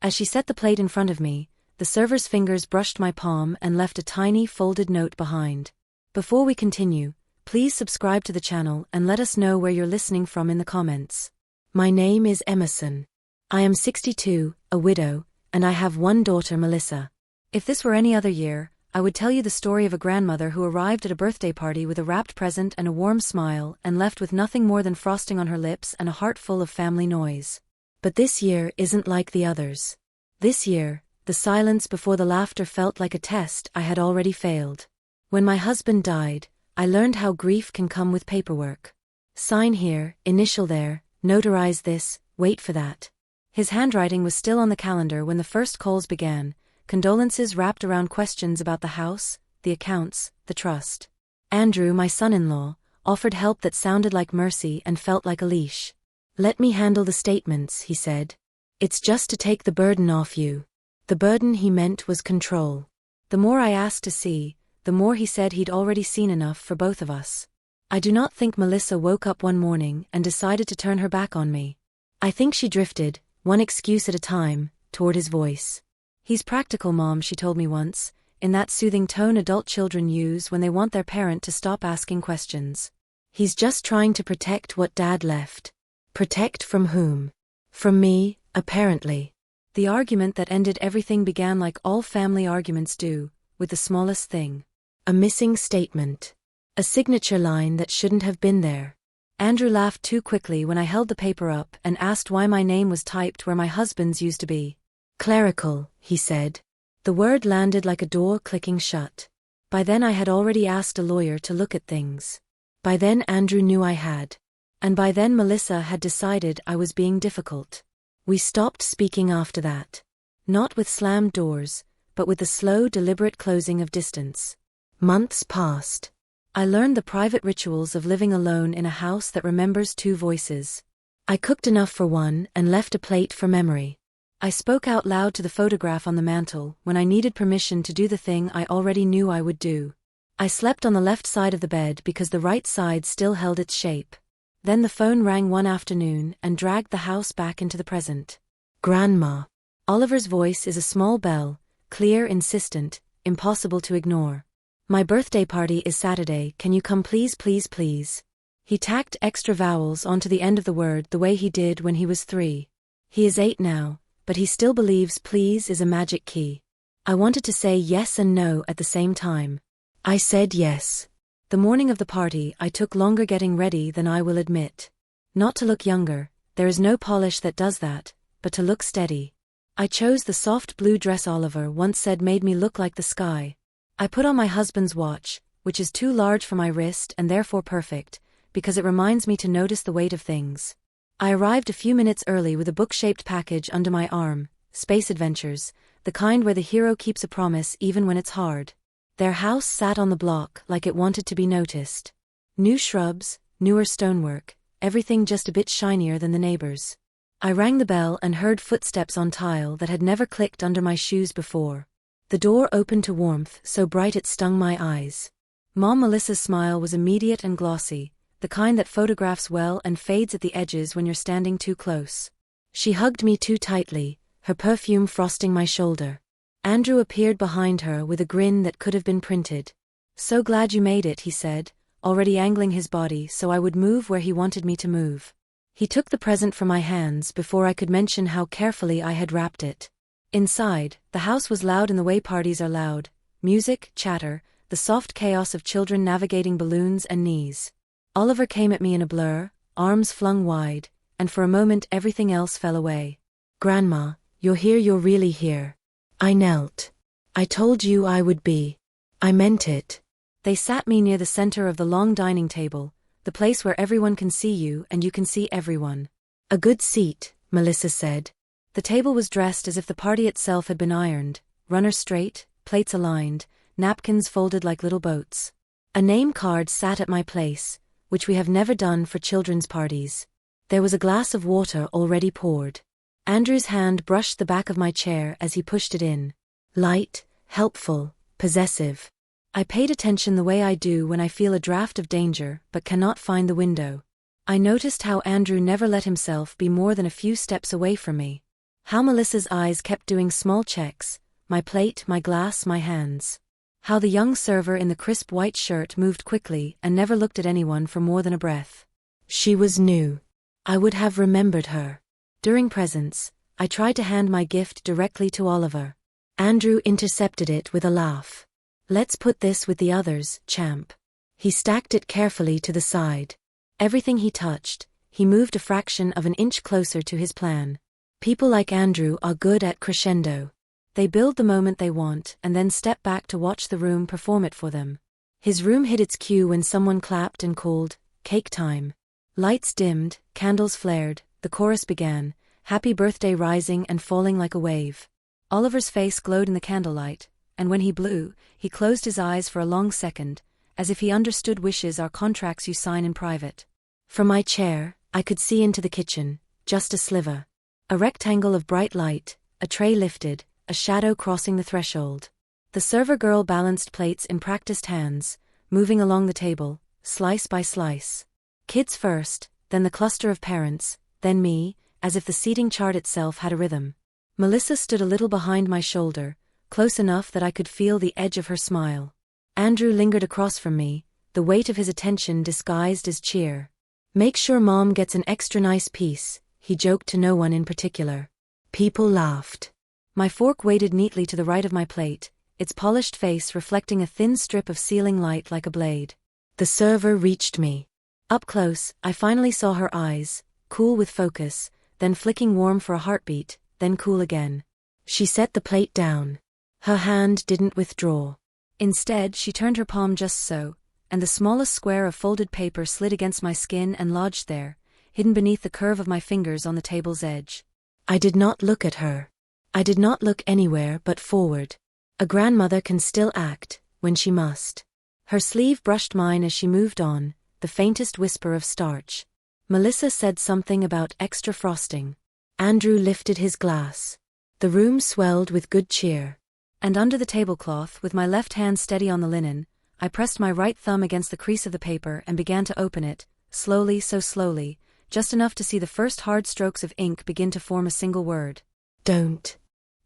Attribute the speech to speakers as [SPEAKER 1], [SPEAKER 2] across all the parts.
[SPEAKER 1] As she set the plate in front of me, the server's fingers brushed my palm and left a tiny folded note behind. Before we continue, please subscribe to the channel and let us know where you're listening from in the comments. My name is Emerson. I am 62, a widow, and I have one daughter, Melissa. If this were any other year, I would tell you the story of a grandmother who arrived at a birthday party with a wrapped present and a warm smile and left with nothing more than frosting on her lips and a heart full of family noise. But this year isn't like the others. This year, the silence before the laughter felt like a test I had already failed. When my husband died, I learned how grief can come with paperwork. Sign here, initial there, notarize this, wait for that. His handwriting was still on the calendar when the first calls began, condolences wrapped around questions about the house, the accounts, the trust. Andrew, my son-in-law, offered help that sounded like mercy and felt like a leash. "Let me handle the statements," he said. "It's just to take the burden off you." The burden he meant was control. The more I asked to see, the more he said he'd already seen enough for both of us. I do not think Melissa woke up one morning and decided to turn her back on me. I think she drifted, one excuse at a time, toward his voice. "He's practical, Mom," she told me once, in that soothing tone adult children use when they want their parent to stop asking questions. "He's just trying to protect what Dad left." Protect from whom? From me, apparently. The argument that ended everything began like all family arguments do, with the smallest thing. A missing statement. A signature line that shouldn't have been there. Andrew laughed too quickly when I held the paper up and asked why my name was typed where my husband's used to be. "Clerical," he said. The word landed like a door clicking shut. By then I had already asked a lawyer to look at things. By then Andrew knew I had. And by then Melissa had decided I was being difficult. We stopped speaking after that. Not with slammed doors, but with the slow, deliberate closing of distance. Months passed. I learned the private rituals of living alone in a house that remembers two voices. I cooked enough for one and left a plate for memory. I spoke out loud to the photograph on the mantel when I needed permission to do the thing I already knew I would do. I slept on the left side of the bed because the right side still held its shape. Then the phone rang one afternoon and dragged the house back into the present. "Grandma." Oliver's voice is a small bell, clear, insistent, impossible to ignore. "My birthday party is Saturday, can you come please please please?" He tacked extra vowels onto the end of the word the way he did when he was 3. He is 8 now, but he still believes please is a magic key. I wanted to say yes and no at the same time. I said yes. The morning of the party I took longer getting ready than I will admit. Not to look younger, there is no polish that does that, but to look steady. I chose the soft blue dress Oliver once said made me look like the sky. I put on my husband's watch, which is too large for my wrist and therefore perfect, because it reminds me to notice the weight of things. I arrived a few minutes early with a book-shaped package under my arm, Space Adventures, the kind where the hero keeps a promise even when it's hard. Their house sat on the block like it wanted to be noticed. New shrubs, newer stonework, everything just a bit shinier than the neighbors. I rang the bell and heard footsteps on tile that had never clicked under my shoes before. The door opened to warmth so bright it stung my eyes. Mom Melissa's smile was immediate and glossy, the kind that photographs well and fades at the edges when you're standing too close. She hugged me too tightly, her perfume frosting my shoulder. Andrew appeared behind her with a grin that could have been printed. "So glad you made it," he said, already angling his body so I would move where he wanted me to move. He took the present from my hands before I could mention how carefully I had wrapped it. Inside, the house was loud in the way parties are loud: music, chatter, the soft chaos of children navigating balloons and knees. Oliver came at me in a blur, arms flung wide, and for a moment everything else fell away. "Grandma, you're here, you're really here." I knelt. "I told you I would be. I meant it." They sat me near the center of the long dining table, the place where everyone can see you and you can see everyone. "A good seat," Melissa said. The table was dressed as if the party itself had been ironed, runners straight, plates aligned, napkins folded like little boats. A name card sat at my place, which we have never done for children's parties. There was a glass of water already poured. Andrew's hand brushed the back of my chair as he pushed it in. Light, helpful, possessive. I paid attention the way I do when I feel a draft of danger but cannot find the window. I noticed how Andrew never let himself be more than a few steps away from me. How Melissa's eyes kept doing small checks, my plate, my glass, my hands. How the young server in the crisp white shirt moved quickly and never looked at anyone for more than a breath. She was new. I would have remembered her. During presents, I tried to hand my gift directly to Oliver. Andrew intercepted it with a laugh. Let's put this with the others, champ. He stacked it carefully to the side. Everything he touched, he moved a fraction of an inch closer to his plan. People like Andrew are good at crescendo. They build the moment they want and then step back to watch the room perform it for them. His room hit its cue when someone clapped and called, "Cake time." Lights dimmed, candles flared, the chorus began, "Happy Birthday" rising and falling like a wave. Oliver's face glowed in the candlelight, and when he blew, he closed his eyes for a long second, as if he understood wishes are contracts you sign in private. From my chair, I could see into the kitchen, just a sliver. A rectangle of bright light, a tray lifted, a shadow crossing the threshold. The server girl balanced plates in practiced hands, moving along the table, slice by slice. Kids first, then the cluster of parents, then me, as if the seating chart itself had a rhythm. Melissa stood a little behind my shoulder, close enough that I could feel the edge of her smile. Andrew lingered across from me, the weight of his attention disguised as cheer. "Make sure Mom gets an extra nice piece," he joked to no one in particular. People laughed. My fork waited neatly to the right of my plate, its polished face reflecting a thin strip of ceiling light like a blade. The server reached me. Up close, I finally saw her eyes, cool with focus, then flicking warm for a heartbeat, then cool again. She set the plate down. Her hand didn't withdraw. Instead, she turned her palm just so, and the smallest square of folded paper slid against my skin and lodged there, hidden beneath the curve of my fingers on the table's edge. I did not look at her. I did not look anywhere but forward. A grandmother can still act, when she must. Her sleeve brushed mine as she moved on, the faintest whisper of starch. Melissa said something about extra frosting. Andrew lifted his glass. The room swelled with good cheer. And under the tablecloth, with my left hand steady on the linen, I pressed my right thumb against the crease of the paper and began to open it, slowly, so slowly, just enough to see the first hard strokes of ink begin to form a single word. Don't.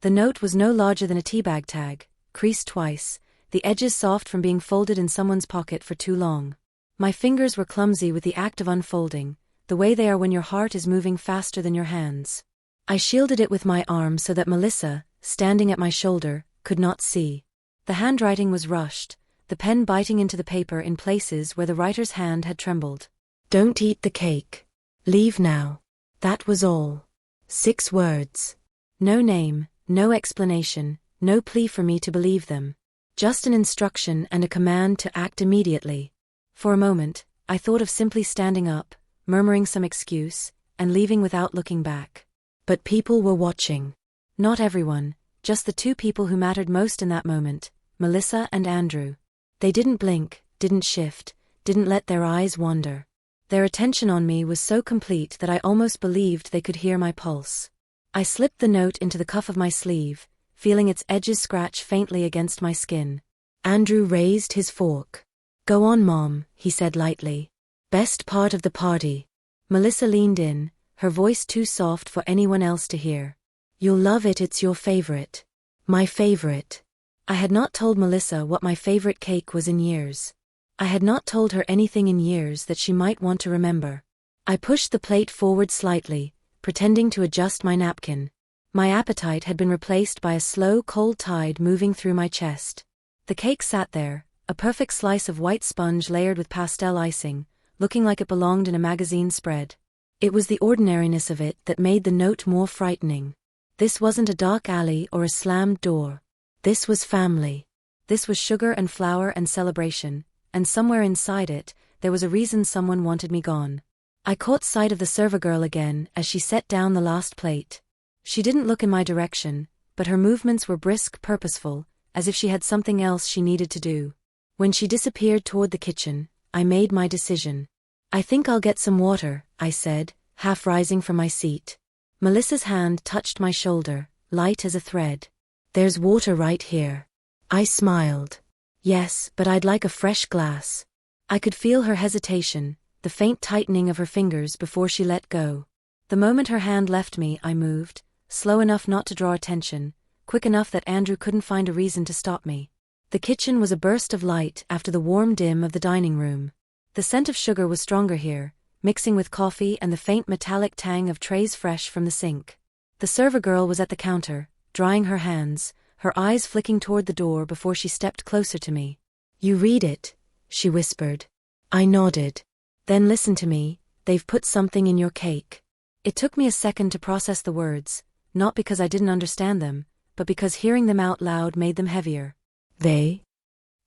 [SPEAKER 1] The note was no larger than a teabag tag, creased twice, the edges soft from being folded in someone's pocket for too long. My fingers were clumsy with the act of unfolding, the way they are when your heart is moving faster than your hands. I shielded it with my arm so that Melissa, standing at my shoulder, could not see. The handwriting was rushed, the pen biting into the paper in places where the writer's hand had trembled. Don't eat the cake. Leave now. That was all. 6 words. No name, no explanation, no plea for me to believe them. Just an instruction and a command to act immediately. For a moment, I thought of simply standing up, murmuring some excuse, and leaving without looking back. But people were watching. Not everyone, just the 2 people who mattered most in that moment, Melissa and Andrew. They didn't blink, didn't shift, didn't let their eyes wander. Their attention on me was so complete that I almost believed they could hear my pulse. I slipped the note into the cuff of my sleeve, feeling its edges scratch faintly against my skin. Andrew raised his fork. Go on, Mom, he said lightly. Best part of the party. Melissa leaned in, her voice too soft for anyone else to hear. You'll love it, it's your favorite. My favorite. I had not told Melissa what my favorite cake was in years. I had not told her anything in years that she might want to remember. I pushed the plate forward slightly, pretending to adjust my napkin. My appetite had been replaced by a slow cold tide moving through my chest. The cake sat there, a perfect slice of white sponge layered with pastel icing, looking like it belonged in a magazine spread. It was the ordinariness of it that made the note more frightening. This wasn't a dark alley or a slammed door. This was family. This was sugar and flour and celebration, and somewhere inside it, there was a reason someone wanted me gone. I caught sight of the server girl again as she set down the last plate. She didn't look in my direction, but her movements were brisk, purposeful, as if she had something else she needed to do. When she disappeared toward the kitchen, I made my decision. I think I'll get some water, I said, half rising from my seat. Melissa's hand touched my shoulder, light as a thread. There's water right here. I smiled. Yes, but I'd like a fresh glass. I could feel her hesitation, the faint tightening of her fingers before she let go. The moment her hand left me, I moved, slow enough not to draw attention, quick enough that Andrew couldn't find a reason to stop me. The kitchen was a burst of light after the warm dim of the dining room. The scent of sugar was stronger here, mixing with coffee and the faint metallic tang of trays fresh from the sink. The server girl was at the counter, drying her hands, her eyes flicking toward the door before she stepped closer to me. "You read it," she whispered. I nodded. "Then listen to me, they've put something in your cake." It took me a second to process the words, not because I didn't understand them, but because hearing them out loud made them heavier. "They?"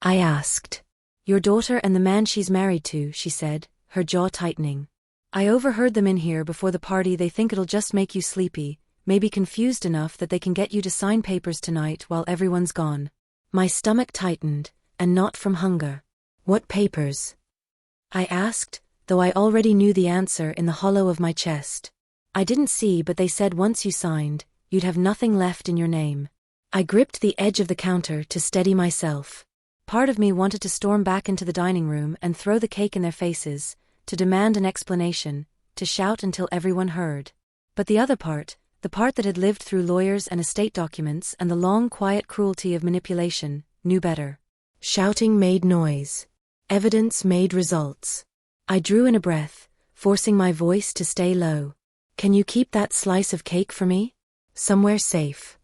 [SPEAKER 1] I asked. "Your daughter and the man she's married to," she said, her jaw tightening. "I overheard them in here before the party. They think it'll just make you sleepy, maybe confused enough that they can get you to sign papers tonight while everyone's gone." My stomach tightened, and not from hunger. "What papers?" I asked, though I already knew the answer in the hollow of my chest. "I didn't see, but they said once you signed, you'd have nothing left in your name." I gripped the edge of the counter to steady myself. Part of me wanted to storm back into the dining room and throw the cake in their faces, to demand an explanation, to shout until everyone heard. But the other part, the part that had lived through lawyers and estate documents and the long quiet cruelty of manipulation, knew better. Shouting made noise. Evidence made results. I drew in a breath, forcing my voice to stay low. "Can you keep that slice of cake for me? Somewhere safe."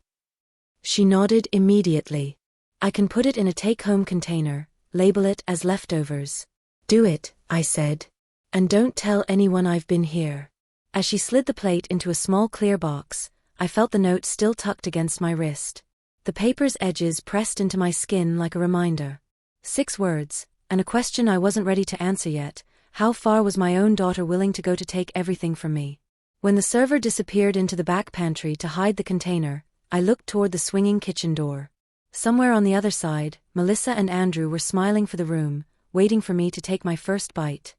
[SPEAKER 1] She nodded immediately. "I can put it in a take-home container, label it as leftovers." "Do it," I said. "And don't tell anyone I've been here." As she slid the plate into a small clear box, I felt the note still tucked against my wrist. The paper's edges pressed into my skin like a reminder. 6 words, and a question I wasn't ready to answer yet: how far was my own daughter willing to go to take everything from me? When the server disappeared into the back pantry to hide the container, I looked toward the swinging kitchen door. Somewhere on the other side, Melissa and Andrew were smiling for the room, waiting for me to take my first bite.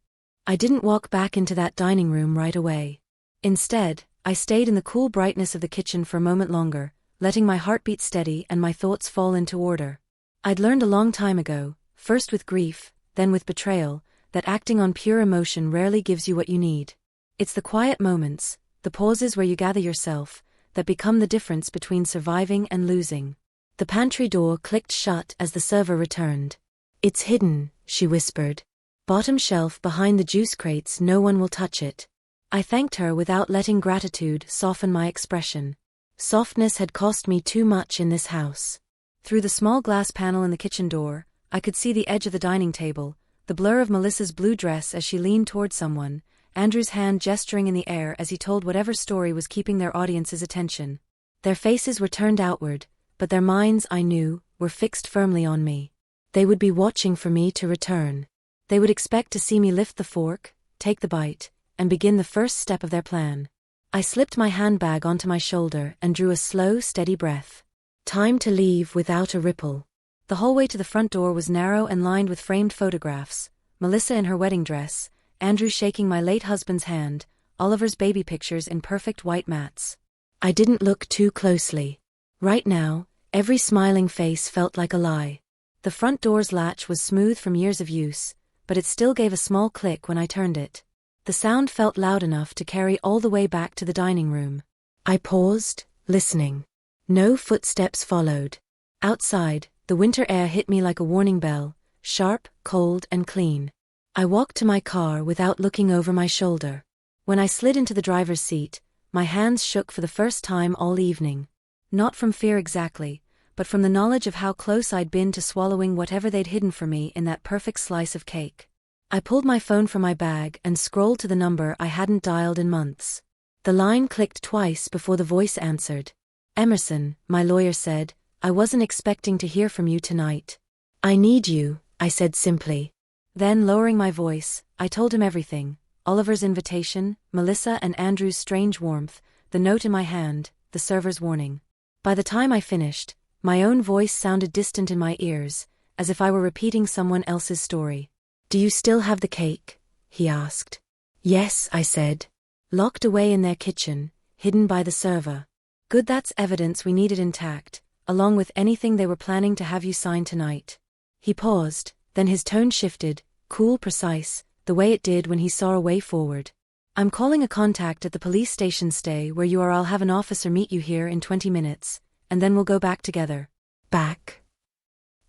[SPEAKER 1] I didn't walk back into that dining room right away. Instead, I stayed in the cool brightness of the kitchen for a moment longer, letting my heartbeat steady and my thoughts fall into order. I'd learned a long time ago, first with grief, then with betrayal, that acting on pure emotion rarely gives you what you need. It's the quiet moments, the pauses where you gather yourself, that become the difference between surviving and losing. The pantry door clicked shut as the server returned. "It's hidden," she whispered. "Bottom shelf behind the juice crates. No one will touch it." I thanked her without letting gratitude soften my expression. Softness had cost me too much in this house. Through the small glass panel in the kitchen door, I could see the edge of the dining table, the blur of Melissa's blue dress as she leaned toward someone, Andrew's hand gesturing in the air as he told whatever story was keeping their audience's attention. Their faces were turned outward, but their minds, I knew, were fixed firmly on me. They would be watching for me to return. They would expect to see me lift the fork, take the bite, and begin the first step of their plan. I slipped my handbag onto my shoulder and drew a slow, steady breath. Time to leave without a ripple. The hallway to the front door was narrow and lined with framed photographs, Melissa in her wedding dress, Andrew shaking my late husband's hand, Oliver's baby pictures in perfect white mats. I didn't look too closely. Right now, every smiling face felt like a lie. The front door's latch was smooth from years of use, but it still gave a small click when I turned it. The sound felt loud enough to carry all the way back to the dining room. I paused, listening. No footsteps followed. Outside, the winter air hit me like a warning bell, sharp, cold, and clean. I walked to my car without looking over my shoulder. When I slid into the driver's seat, my hands shook for the first time all evening. Not from fear exactly, but from the knowledge of how close I'd been to swallowing whatever they'd hidden for me in that perfect slice of cake. I pulled my phone from my bag and scrolled to the number I hadn't dialed in months. The line clicked twice before the voice answered. "Emerson," my lawyer said, "I wasn't expecting to hear from you tonight." "I need you," I said simply. Then, lowering my voice, I told him everything: Oliver's invitation, Melissa and Andrew's strange warmth, the note in my hand, the server's warning. By the time I finished, my own voice sounded distant in my ears, as if I were repeating someone else's story. "Do you still have the cake?" he asked. "Yes," I said. "Locked away in their kitchen, hidden by the server." "Good, that's evidence we needed intact, along with anything they were planning to have you sign tonight." He paused, then his tone shifted, cool, precise, the way it did when he saw a way forward. I'm calling a contact at the police station. Stay where you are. I'll have an officer meet you here in 20 minutes, and then we'll go back together. Back?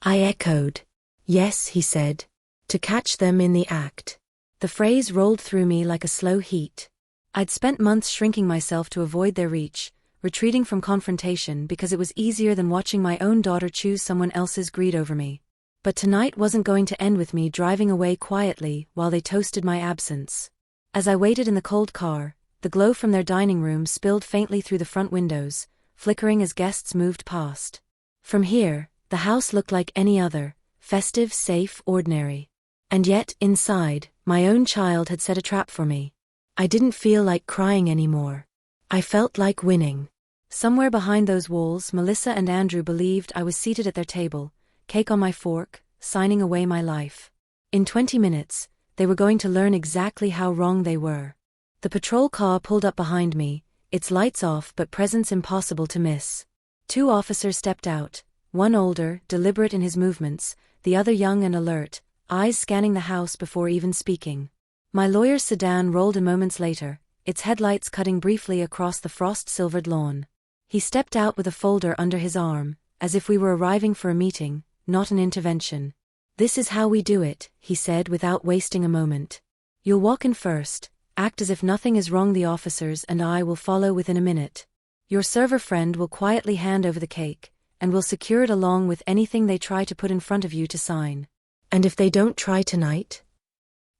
[SPEAKER 1] I echoed. Yes, he said. To catch them in the act. The phrase rolled through me like a slow heat. I'd spent months shrinking myself to avoid their reach, retreating from confrontation because it was easier than watching my own daughter choose someone else's greed over me. But tonight wasn't going to end with me driving away quietly while they toasted my absence. As I waited in the cold car, the glow from their dining room spilled faintly through the front windows, flickering as guests moved past. From here, the house looked like any other, festive, safe, ordinary. And yet, inside, my own child had set a trap for me. I didn't feel like crying anymore. I felt like winning. Somewhere behind those walls, Melissa and Andrew believed I was seated at their table, cake on my fork, signing away my life. In 20 minutes, they were going to learn exactly how wrong they were. The patrol car pulled up behind me, its lights off but presence impossible to miss. 2 officers stepped out, one older, deliberate in his movements, the other young and alert, eyes scanning the house before even speaking. My lawyer's sedan rolled a moments later, its headlights cutting briefly across the frost-silvered lawn. He stepped out with a folder under his arm, as if we were arriving for a meeting, not an intervention. This is how we do it, he said without wasting a moment. You'll walk in first, act as if nothing is wrong. The officers and I will follow within a minute. Your server friend will quietly hand over the cake, and will secure it along with anything they try to put in front of you to sign. And if they don't try tonight?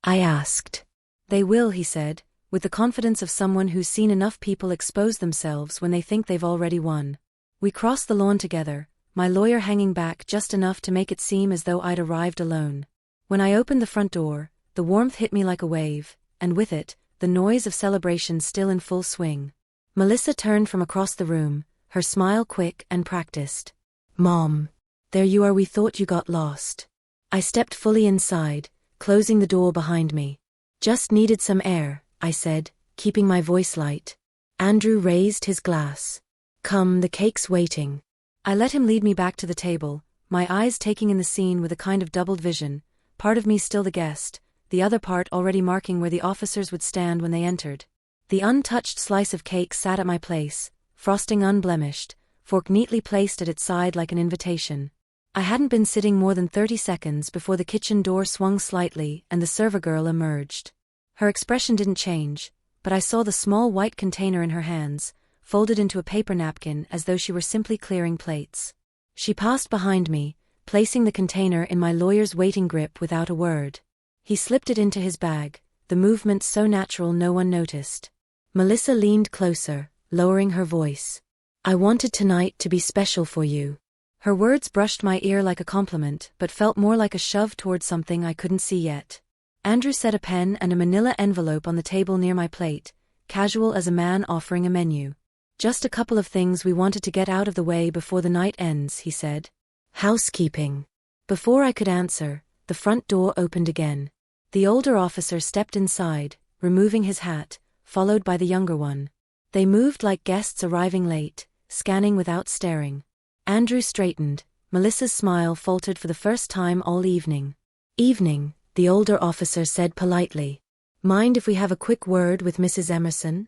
[SPEAKER 1] I asked. They will, he said, with the confidence of someone who's seen enough people expose themselves when they think they've already won. We crossed the lawn together, my lawyer hanging back just enough to make it seem as though I'd arrived alone. When I opened the front door, the warmth hit me like a wave, and with it, the noise of celebration still in full swing. Melissa turned from across the room, her smile quick and practiced. Mom. There you are. We thought you got lost. I stepped fully inside, closing the door behind me. Just needed some air, I said, keeping my voice light. Andrew raised his glass. Come, the cake's waiting. I let him lead me back to the table, my eyes taking in the scene with a kind of doubled vision, part of me still the guest, the other part already marking where the officers would stand when they entered. The untouched slice of cake sat at my place, frosting unblemished, fork neatly placed at its side like an invitation. I hadn't been sitting more than 30 seconds before the kitchen door swung slightly and the server girl emerged. Her expression didn't change, but I saw the small white container in her hands, folded into a paper napkin as though she were simply clearing plates. She passed behind me, placing the container in my lawyer's waiting grip without a word. He slipped it into his bag, the movement so natural no one noticed. Melissa leaned closer, lowering her voice. I wanted tonight to be special for you. Her words brushed my ear like a compliment but felt more like a shove toward something I couldn't see yet. Andrew set a pen and a manila envelope on the table near my plate, casual as a man offering a menu. Just a couple of things we wanted to get out of the way before the night ends, he said. Housekeeping. Before I could answer, the front door opened again. The older officer stepped inside, removing his hat, followed by the younger one. They moved like guests arriving late, scanning without staring. Andrew straightened, Melissa's smile faltered for the first time all evening. Evening, the older officer said politely. Mind if we have a quick word with Mrs. Emerson?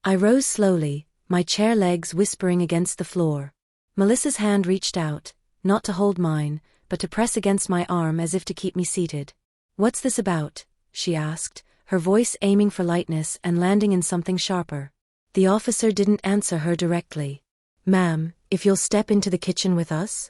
[SPEAKER 1] I rose slowly, my chair legs whispering against the floor. Melissa's hand reached out, not to hold mine, but to press against my arm as if to keep me seated. What's this about? She asked, her voice aiming for lightness and landing in something sharper. The officer didn't answer her directly. Ma'am, if you'll step into the kitchen with us?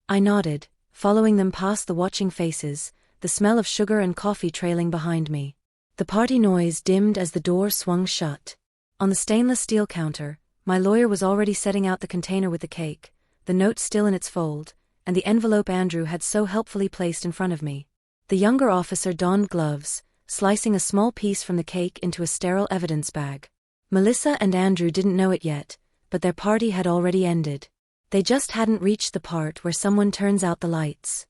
[SPEAKER 1] I nodded, following them past the watching faces, the smell of sugar and coffee trailing behind me. The party noise dimmed as the door swung shut. On the stainless steel counter, my lawyer was already setting out the container with the cake, the note still in its fold, and the envelope Andrew had so helpfully placed in front of me. The younger officer donned gloves, slicing a small piece from the cake into a sterile evidence bag. Melissa and Andrew didn't know it yet, but their party had already ended. They just hadn't reached the part where someone turns out the lights.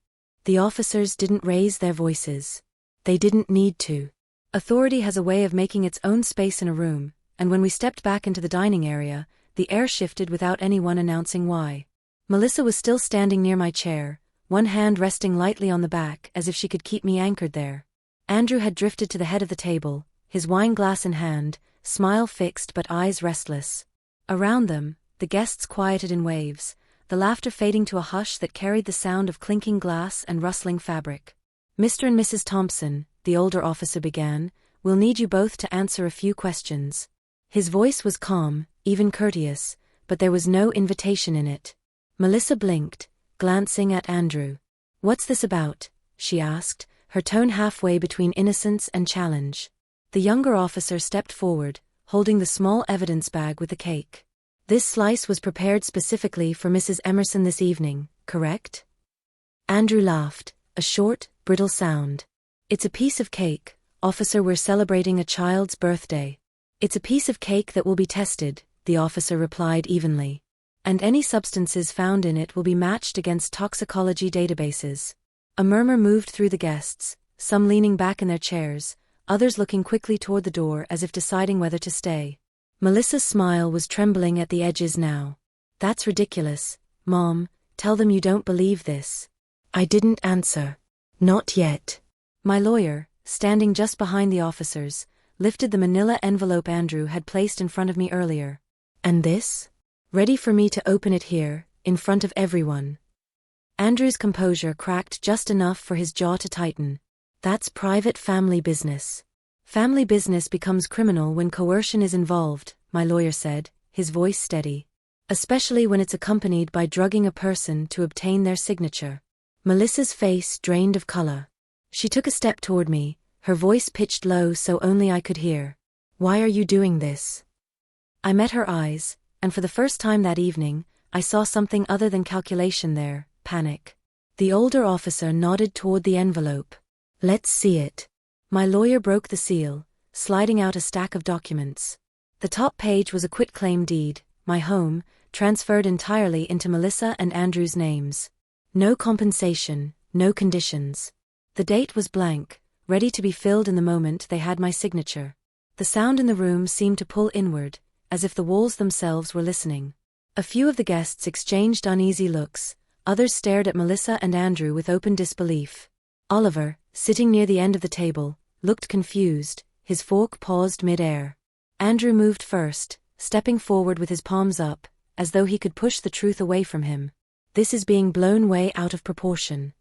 [SPEAKER 1] The officers didn't raise their voices. They didn't need to. Authority has a way of making its own space in a room, and when we stepped back into the dining area, the air shifted without anyone announcing why. Melissa was still standing near my chair, one hand resting lightly on the back as if she could keep me anchored there. Andrew had drifted to the head of the table, his wine glass in hand, smile fixed but eyes restless. Around them, the guests quieted in waves, the laughter fading to a hush that carried the sound of clinking glass and rustling fabric. "Mr. and Mrs. Thompson," the older officer began, "we'll need you both to answer a few questions." His voice was calm, even courteous, but there was no invitation in it. Melissa blinked, glancing at Andrew. "What's this about?" she asked, her tone halfway between innocence and challenge. The younger officer stepped forward, holding the small evidence bag with the cake. "This slice was prepared specifically for Mrs. Emerson this evening, correct?" Andrew laughed, a short, brittle sound. "It's a piece of cake, officer. We're celebrating a child's birthday." "It's a piece of cake that will be tested," the officer replied evenly. "And any substances found in it will be matched against toxicology databases." A murmur moved through the guests, some leaning back in their chairs, others looking quickly toward the door as if deciding whether to stay. Melissa's smile was trembling at the edges now. "That's ridiculous, Mom. Tell them you don't believe this." I didn't answer. "Not yet." My lawyer, standing just behind the officers, lifted the manila envelope Andrew had placed in front of me earlier. "And this?" "Ready for me to open it here, in front of everyone." Andrew's composure cracked just enough for his jaw to tighten. "That's private family business." "Family business becomes criminal when coercion is involved," my lawyer said, his voice steady. "Especially when it's accompanied by drugging a person to obtain their signature." Melissa's face drained of color. She took a step toward me, her voice pitched low so only I could hear. "Why are you doing this?" I met her eyes, and for the first time that evening, I saw something other than calculation there, panic. The older officer nodded toward the envelope. "Let's see it." My lawyer broke the seal, sliding out a stack of documents. The top page was a quitclaim deed, my home, transferred entirely into Melissa and Andrew's names. No compensation, no conditions. The date was blank, ready to be filled in the moment they had my signature. The sound in the room seemed to pull inward, as if the walls themselves were listening. A few of the guests exchanged uneasy looks, others stared at Melissa and Andrew with open disbelief. Oliver, sitting near the end of the table, looked confused, his fork paused mid-air. Andrew moved first, stepping forward with his palms up, as though he could push the truth away from him. "This is being blown way out of proportion."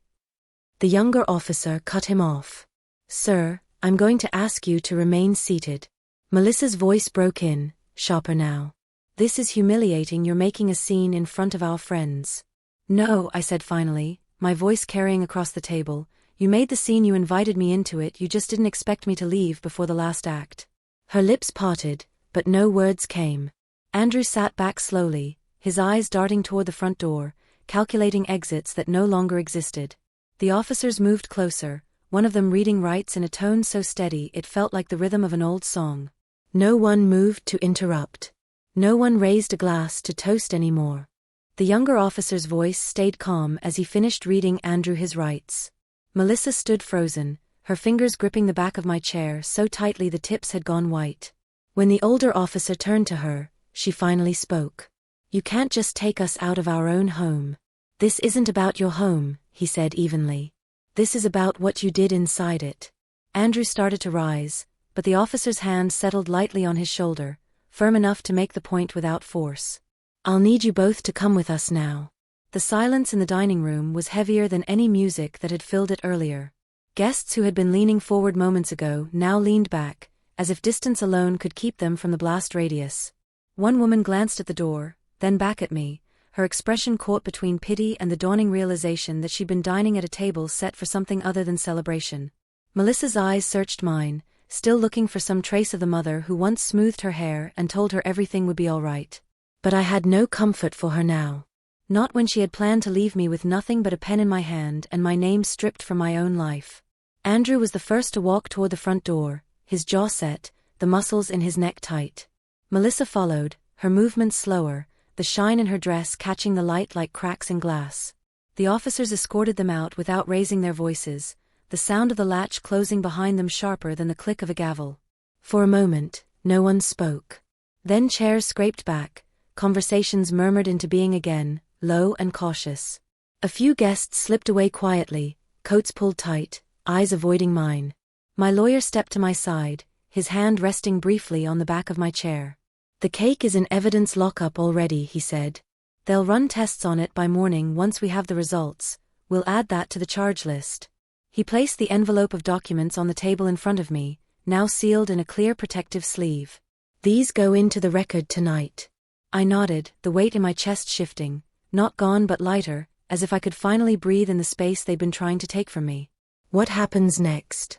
[SPEAKER 1] The younger officer cut him off. "Sir, I'm going to ask you to remain seated." Melissa's voice broke in, sharper now. "This is humiliating. You're making a scene in front of our friends." "No," I said finally, my voice carrying across the table. "You made the scene, you invited me into it, you just didn't expect me to leave before the last act." Her lips parted, but no words came. Andrew sat back slowly, his eyes darting toward the front door, calculating exits that no longer existed. The officers moved closer, one of them reading rights in a tone so steady it felt like the rhythm of an old song. No one moved to interrupt. No one raised a glass to toast anymore. The younger officer's voice stayed calm as he finished reading Andrew his rights. Melissa stood frozen, her fingers gripping the back of my chair so tightly the tips had gone white. When the older officer turned to her, she finally spoke. "You can't just take us out of our own home." "This isn't about your home," he said evenly. "This is about what you did inside it." Andrew started to rise, but the officer's hand settled lightly on his shoulder, firm enough to make the point without force. "I'll need you both to come with us now." The silence in the dining room was heavier than any music that had filled it earlier. Guests who had been leaning forward moments ago now leaned back, as if distance alone could keep them from the blast radius. One woman glanced at the door, then back at me, her expression caught between pity and the dawning realization that she'd been dining at a table set for something other than celebration. Melissa's eyes searched mine, still looking for some trace of the mother who once smoothed her hair and told her everything would be all right. But I had no comfort for her now. Not when she had planned to leave me with nothing but a pen in my hand and my name stripped from my own life. Andrew was the first to walk toward the front door, his jaw set, the muscles in his neck tight. Melissa followed, her movements slower, the shine in her dress catching the light like cracks in glass. The officers escorted them out without raising their voices, the sound of the latch closing behind them sharper than the click of a gavel. For a moment, no one spoke. Then chairs scraped back, conversations murmured into being again, low and cautious. A few guests slipped away quietly, coats pulled tight, eyes avoiding mine. My lawyer stepped to my side, his hand resting briefly on the back of my chair. "The cake is in evidence lockup already," he said. "They'll run tests on it by morning. Once we have the results, we'll add that to the charge list." He placed the envelope of documents on the table in front of me, now sealed in a clear protective sleeve. "These go into the record tonight." I nodded, the weight in my chest shifting, not gone but lighter, as if I could finally breathe in the space they'd been trying to take from me. "What happens next?"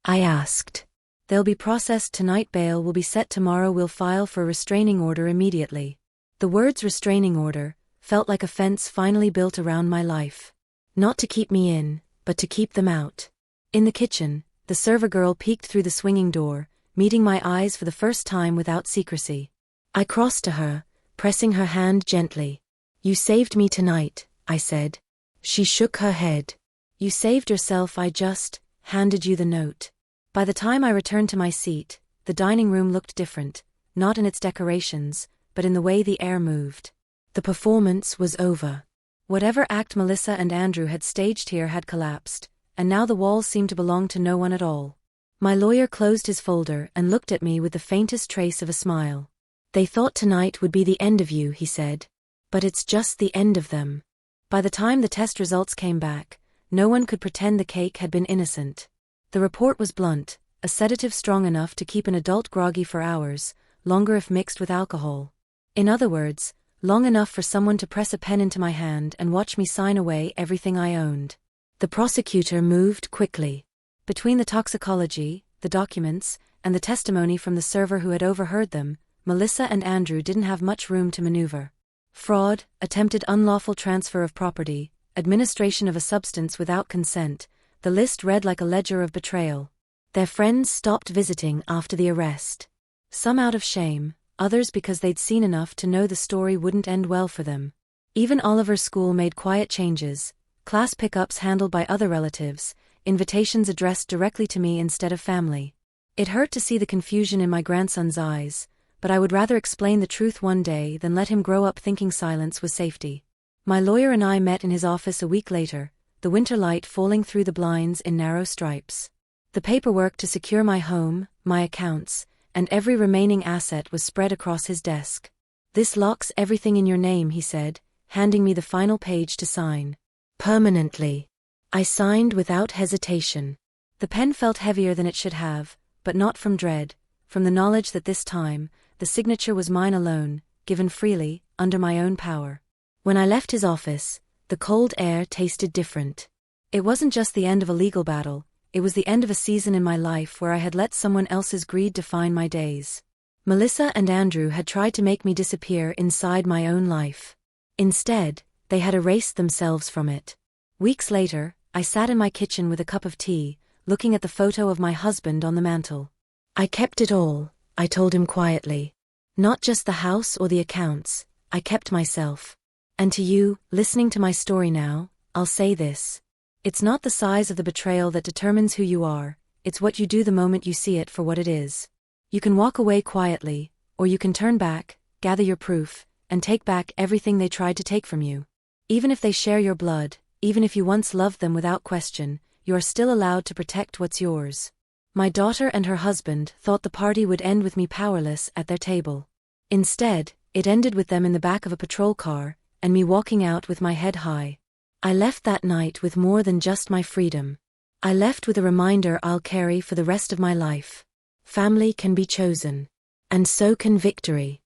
[SPEAKER 1] I asked. "They'll be processed tonight. Bail will be set tomorrow. We'll file for a restraining order immediately." The words restraining order felt like a fence finally built around my life. Not to keep me in, but to keep them out. In the kitchen, the server girl peeked through the swinging door, meeting my eyes for the first time without secrecy. I crossed to her, pressing her hand gently. "You saved me tonight," I said. She shook her head. "You saved yourself. I just handed you the note." By the time I returned to my seat, the dining room looked different, not in its decorations, but in the way the air moved. The performance was over. Whatever act Melissa and Andrew had staged here had collapsed, and now the walls seemed to belong to no one at all. My lawyer closed his folder and looked at me with the faintest trace of a smile. "They thought tonight would be the end of you," he said. "But it's just the end of them." By the time the test results came back, no one could pretend the cake had been innocent. The report was blunt, a sedative strong enough to keep an adult groggy for hours, longer if mixed with alcohol. In other words, long enough for someone to press a pen into my hand and watch me sign away everything I owned. The prosecutor moved quickly. Between the toxicology, the documents, and the testimony from the server who had overheard them, Melissa and Andrew didn't have much room to maneuver. Fraud, attempted unlawful transfer of property, administration of a substance without consent, the list read like a ledger of betrayal. Their friends stopped visiting after the arrest. Some out of shame, others because they'd seen enough to know the story wouldn't end well for them. Even Oliver's school made quiet changes, class pickups handled by other relatives, invitations addressed directly to me instead of family. It hurt to see the confusion in my grandson's eyes, but I would rather explain the truth one day than let him grow up thinking silence was safety. My lawyer and I met in his office a week later, the winter light falling through the blinds in narrow stripes. The paperwork to secure my home, my accounts, and every remaining asset was spread across his desk. "This locks everything in your name," he said, handing me the final page to sign. "Permanently." I signed without hesitation. The pen felt heavier than it should have, but not from dread, from the knowledge that this time, the signature was mine alone, given freely, under my own power. When I left his office, the cold air tasted different. It wasn't just the end of a legal battle, it was the end of a season in my life where I had let someone else's greed define my days. Melissa and Andrew had tried to make me disappear inside my own life. Instead, they had erased themselves from it. Weeks later, I sat in my kitchen with a cup of tea, looking at the photo of my husband on the mantel. "I kept it all," I told him quietly. "Not just the house or the accounts, I kept myself. And to you, listening to my story now, I'll say this. It's not the size of the betrayal that determines who you are, it's what you do the moment you see it for what it is. You can walk away quietly, or you can turn back, gather your proof, and take back everything they tried to take from you. Even if they share your blood, even if you once loved them without question, you are still allowed to protect what's yours." My daughter and her husband thought the party would end with me powerless at their table. Instead, it ended with them in the back of a patrol car, and me walking out with my head high. I left that night with more than just my freedom. I left with a reminder I'll carry for the rest of my life. Family can be chosen. And so can victory.